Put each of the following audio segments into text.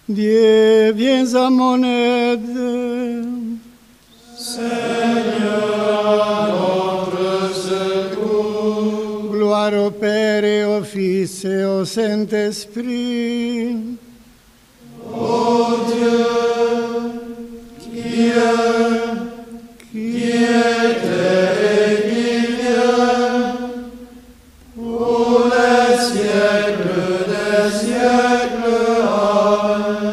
Dieu, viens à mon aide. Seigneur, notre secours. Gloire au Père et au Fils et au Saint-Esprit. Ô Dieu, qui était et qui vient, pour les siècles des siècles. Amen.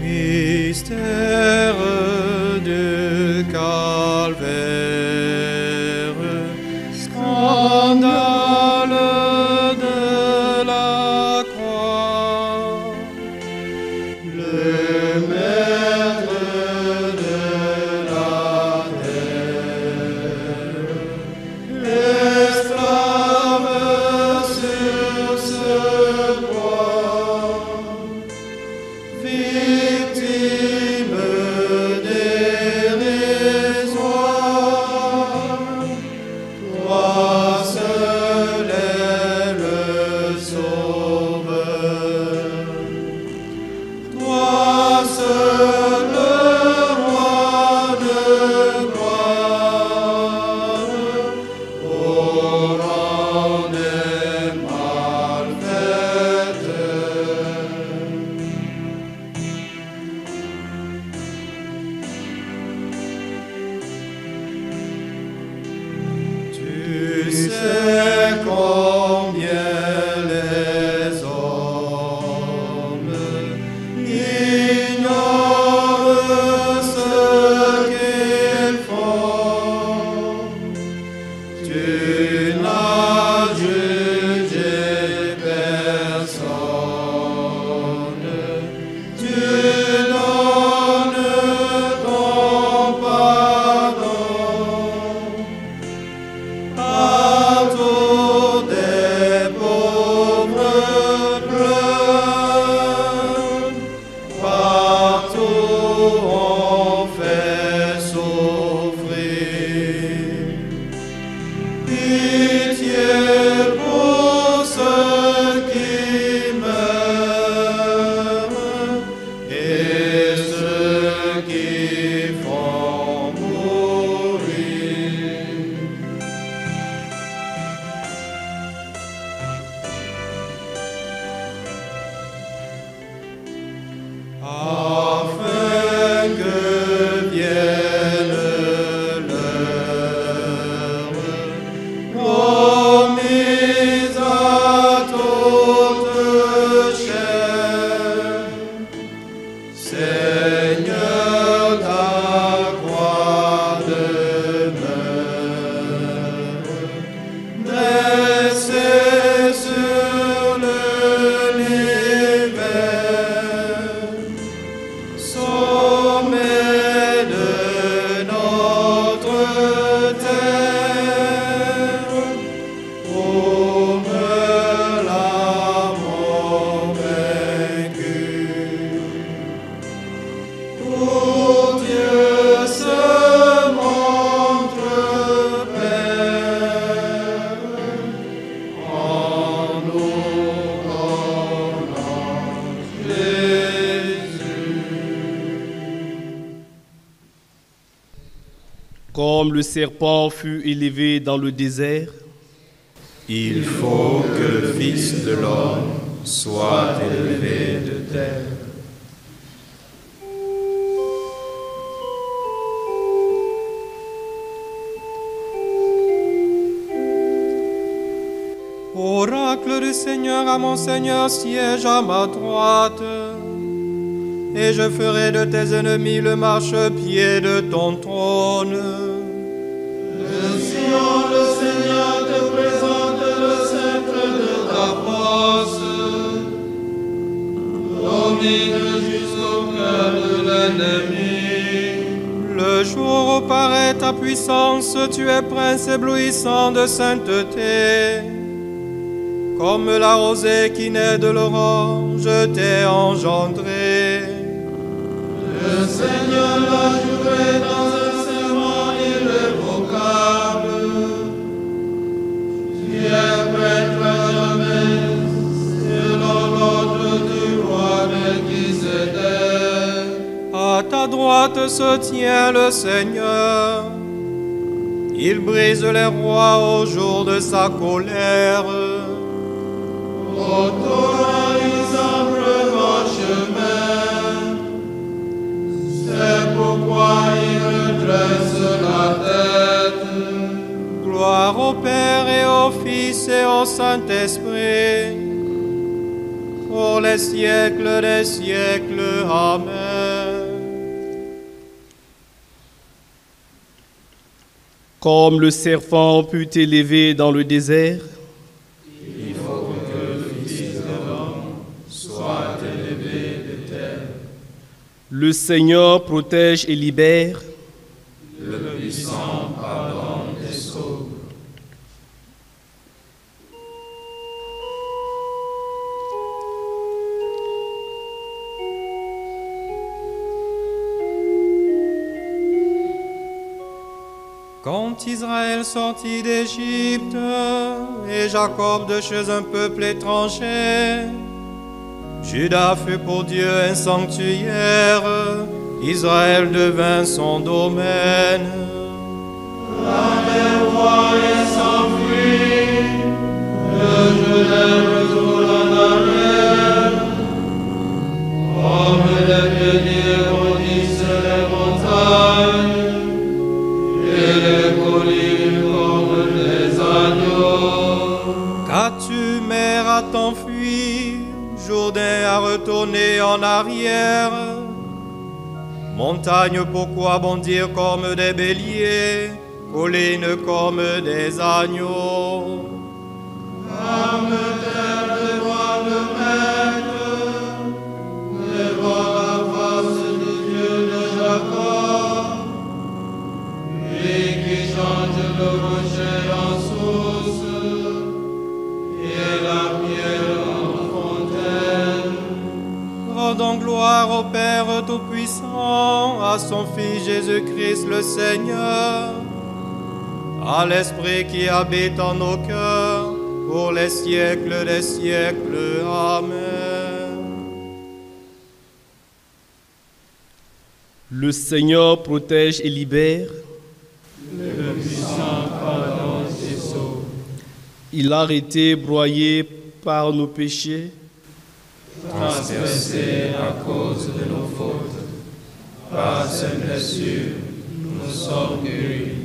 Mystère du calvaire, scandale de la croix, le maître de la terre, esclave sur ce bois, victime dérisoire, toi seul es le sauveur, toi seul le roi de gloire, au rang des malfaiteurs. Tu sais combien les hommes ignorent ce qu'ils font. Tu n'as jugé personne. Tu donnes ton pardon. Partout des pauvres pleurent, partout on fait souffrir. Pitié pour ceux qui meurent et ceux qui font mourir. Afin que vienne l'heure promise à toute chair. Seigneur, ta croix demeure dressée sur l'univers, sommet de notre terre, ouvre la mort vaincue. Pour Dieu se montre Père, en nous donnant Jésus. Comme le serpent fut élevé dans le désert, Il faut que le Fils de l'homme soit élevé de terre. Oracle du Seigneur, à mon Seigneur siège à ma droite, et je ferai de tes ennemis le marchepied de ton trône. De Sion, le Seigneur te présente le sceptre de ta force, domine jusqu'au cœur de l'ennemi. Le jour où paraît ta puissance, puissance, tu es prince éblouissant de sainteté. Comme la rosée qui naît de l'aurore, je t'ai engendré. Le Seigneur l'a juré dans un serment irrévocable. Tu es prêtre à jamais, selon l'ordre du roi Melchisédek. À ta droite se tient le Seigneur. Il brise les rois au jour de sa colère. Autorisant mon chemin, c'est pourquoi il redresse la tête. Gloire au Père et au Fils et au Saint-Esprit, pour les siècles des siècles. Amen. Comme le serpent put élever dans le désert, Il faut que le Fils de l'homme soit élevé de terre. le Seigneur protège et libère. Le puissant pardonne et sauve. Quand Israël sortit d'Égypte et Jacob de chez un peuple étranger, Juda fut pour Dieu un sanctuaire, Israël devint son domaine. Les rois s'enfuient, le Juda retourne en arrière. Comme les pionniers bondissent les montagnes, et les collines comme des agneaux. Qu'as-tu, mer, à t'enfuir, Jourdain à retourner en arrière? Montagne, pourquoi bondir comme des béliers, collines comme des agneaux? Âme terre devant le maître, devant la face du Dieu de Jacob, lui qui change le rocher en source et la pierre en fontaine. Rendons gloire au Père Tout-Puissant, à son Fils Jésus-Christ le Seigneur, à l'Esprit qui habite en nos cœurs, pour les siècles des siècles. Amen. Le Seigneur protège et libère. Le puissant pardonne et sauve. Il a été broyé par nos péchés. Transpercé à cause de nos fautes, par ses blessures, nous sommes guéris.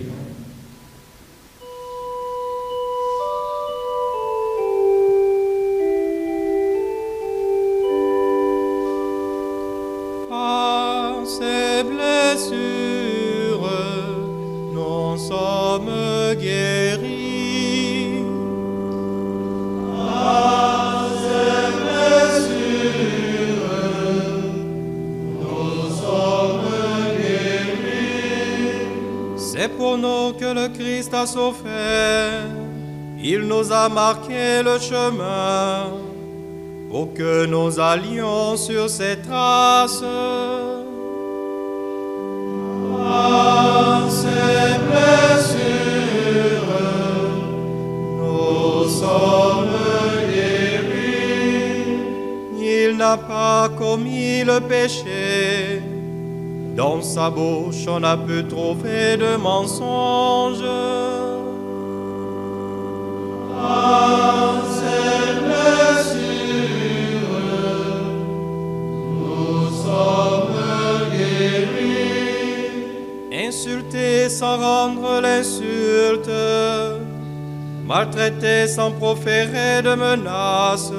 Par ses blessures, nous sommes guéris. Par ses blessures, nous sommes guéris. C'est pour nous que le Christ a souffert. Il nous a marqué le chemin pour que nous allions sur ses traces. Par ses blessures, nous sommes guéris. Il n'a pas commis le péché. Dans sa bouche, on a pu trouver de mensonges. Par ses blessures, nous sommes guéris. Insulté sans rendre l'insulte, maltraité sans proférer de menaces,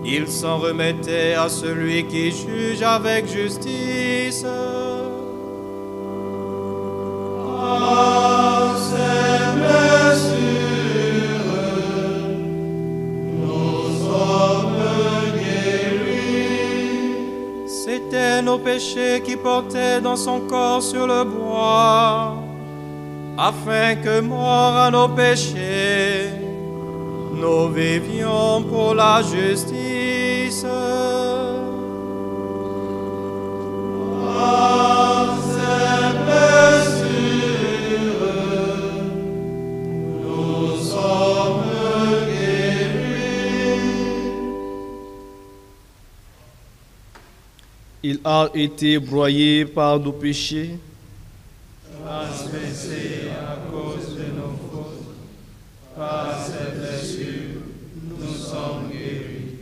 il s'en remettait à celui qui juge avec justice. Par ses blessures, nous sommes guéris. C'étaient nos péchés qui portaient dans son corps sur le bois, afin que, morts à nos péchés, nous vivions pour la justice. Par ses blessures, nous sommes guéris. Il a été broyé par nos péchés. Transgressé à cause de nos fautes, par ses blessures, nous sommes guéris.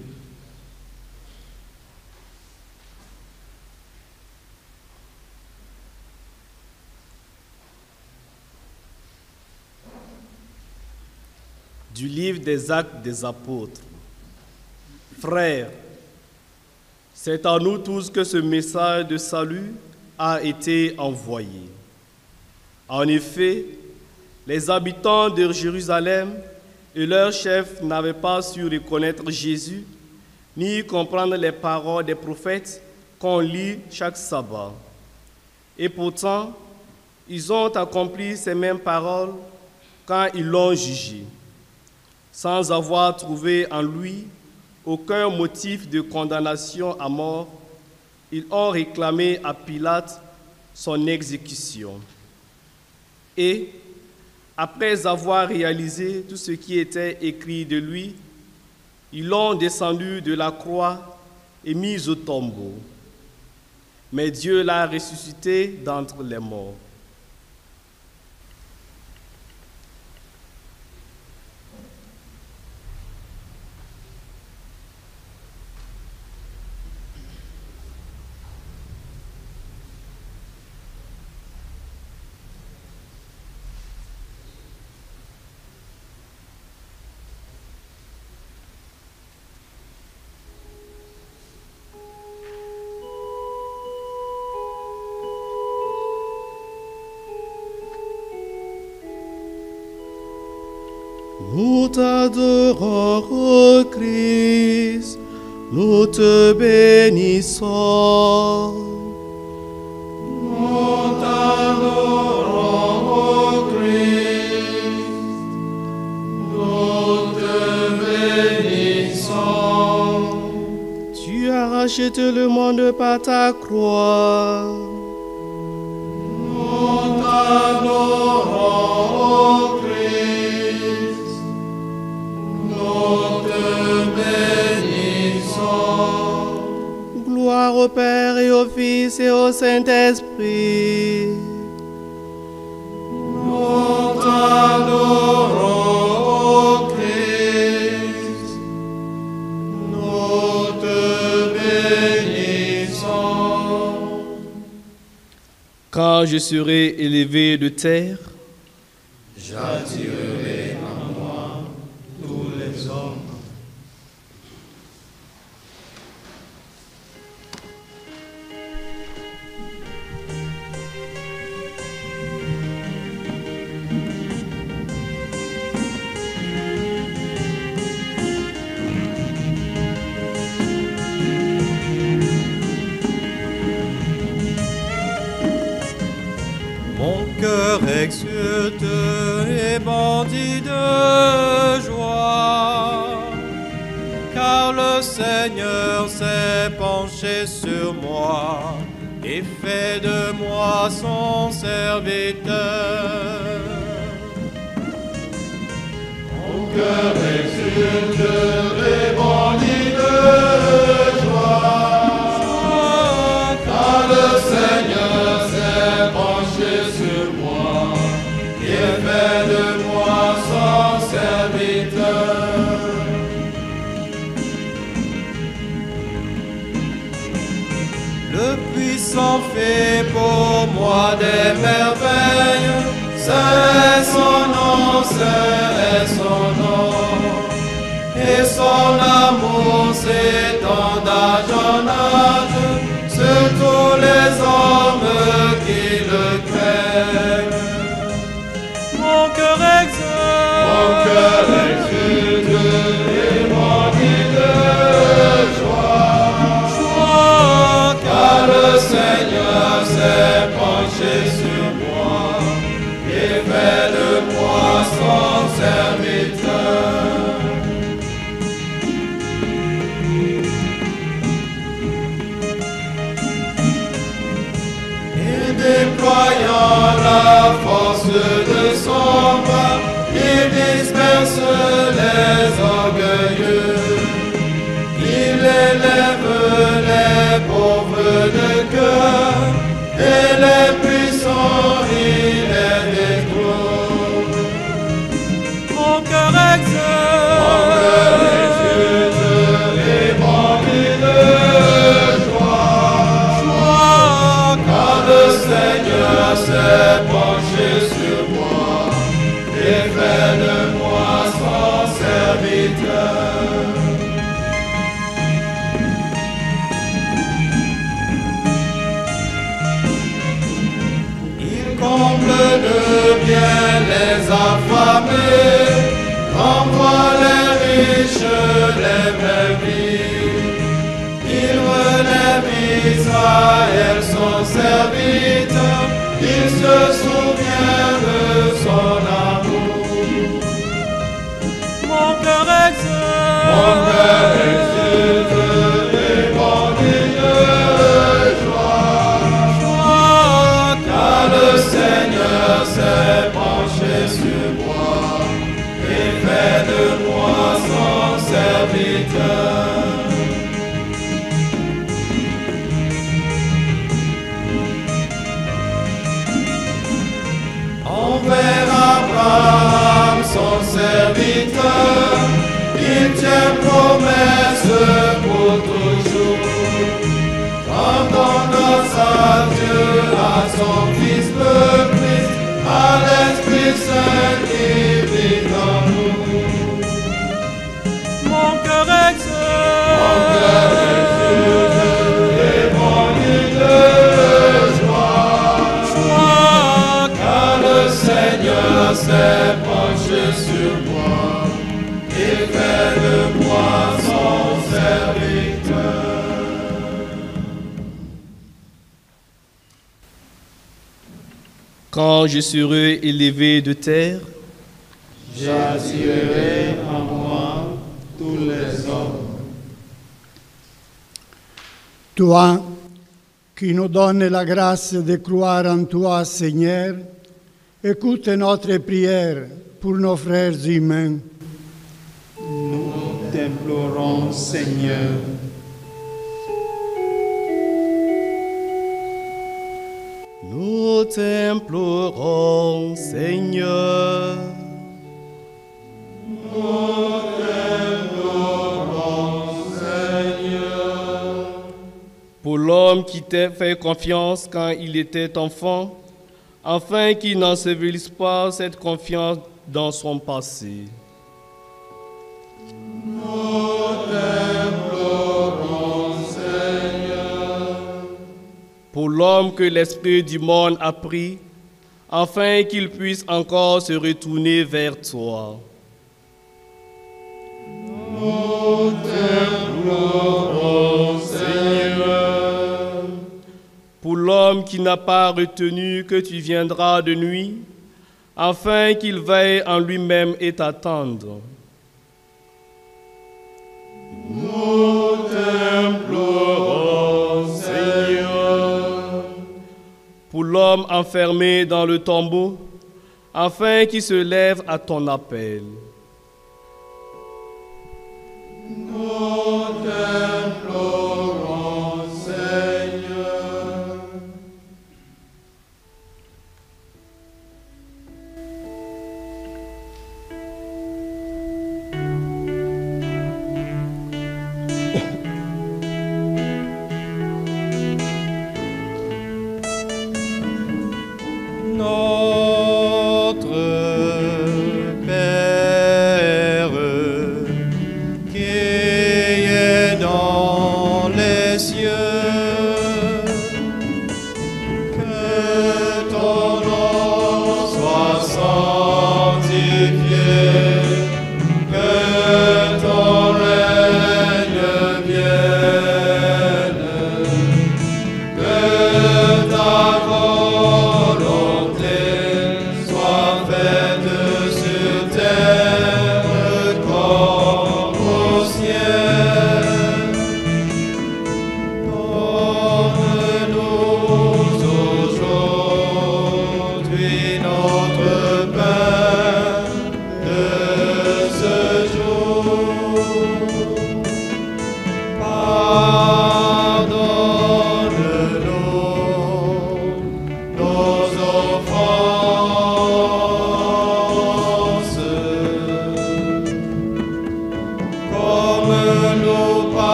Du livre des Actes des Apôtres. Frères, c'est à nous tous que ce message de salut a été envoyé. En effet, les habitants de Jérusalem et leurs chefs n'avaient pas su reconnaître Jésus, ni comprendre les paroles des prophètes qu'on lit chaque sabbat. Et pourtant, ils ont accompli ces mêmes paroles quand ils l'ont jugé, sans avoir trouvé en lui aucun motif de condamnation à mort. Ils ont réclamé à Pilate son exécution. Et, après avoir réalisé tout ce qui était écrit de lui, ils l'ont descendu de la croix et mis au tombeau. Mais Dieu l'a ressuscité d'entre les morts. Nous t'adorons, ô Christ, nous te bénissons. Nous t'adorons, ô Christ, nous te bénissons. Tu as racheté le monde par ta croix. Nous t'adorons, ô Christ, nous te bénissons. Gloire au Père et au Fils et au Saint-Esprit. Nous t'adorons, ô Christ, nous te bénissons. Quand je serai élevé de terre, J'attirerai à moi tous les hommes. Mon cœur exulte et bondit de joie, car le Seigneur s'est penché sur moi et fait de moi son serviteur. Mon cœur exulte et bondit de joie, car le Seigneur s'est penché sur moi et fait de moi son serviteur. Le puissant fait pour moi des merveilles, c'est son nom, c'est son nom. Et son amour s'étend d'âge en âge sur tous les hommes qui le craignent. Mon cœur exulte et bondit de joie, car le Seigneur s'est penché sur moi et fait de moi son serviteur. serviteur. Il comble de bien les affamés, envoie les riches les brebis. Il relève Israël son serviteur, il se souvient de son amour. Mon cœur exulte et bonit de joie, car le Seigneur s'est penché sur moi et fait de moi son serviteur. Envers Abraham son serviteur, il tient promesse pour toujours. Rendons grâce à Dieu, à son Fils le Christ, à l'Esprit Saint qui vit en nous. Mon cœur exulte et bonit de joie, car le Seigneur s'est penché sur moi et fait de moi son serviteur. Quand je serai élevé de terre, j'attirerai en moi tous les hommes. Toi, qui nous donnes la grâce de croire en toi, Seigneur, écoute notre prière pour nos frères humains. Nous t'implorons, Seigneur. nous t'implorons, Seigneur. Pour l'homme qui t'a fait confiance quand il était enfant, afin qu'il n'ensevelisse pas cette confiance dans son passé. Pour l'homme que l'esprit du monde a pris, afin qu'il puisse encore se retourner vers toi. Nous t'implorons, Seigneur. Pour l'homme qui n'a pas retenu que tu viendras de nuit, afin qu'il veille en lui-même et t'attendre. Nous t'implorons, Seigneur. Pour l'homme enfermé dans le tombeau, afin qu'il se lève à ton appel. Nous t'implorons, Seigneur. Notre Père,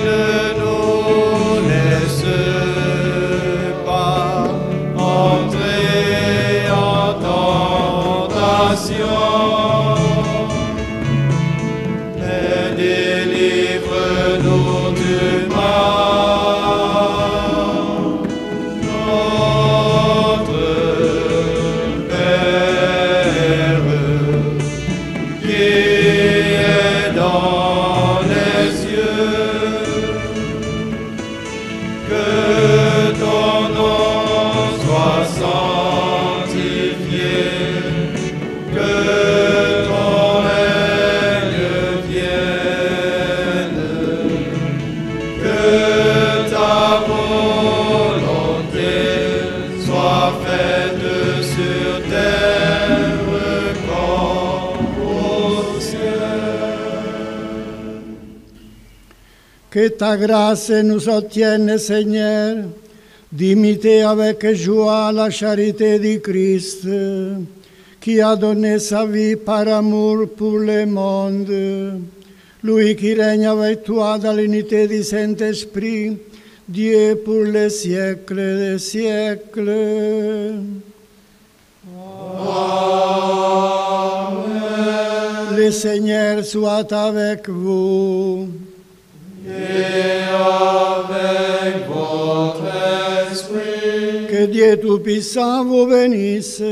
ne nous laisse pas entrer en tentation, mais délivre-nous du mal. Notre Père, qui est dans les cieux, que ton nom soit sanctifié, que ton règne vienne, que ta volonté soit faite sur terre comme au ciel. Que ta grâce nous obtienne, Seigneur, d'imiter avec joie la charité du Christ, qui a donné sa vie par amour pour le monde. Lui qui règne avec toi dans l'unité du Saint-Esprit, Dieu pour les siècles des siècles. Amen. Le Seigneur soit avec vous. Et avec votre esprit, Que Dieu Tout-Puissant vous bénisse,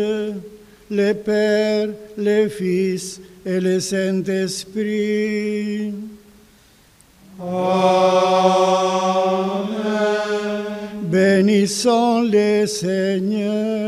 le Père, le Fils et le Saint-Esprit. Amen. Bénissons le Seigneur.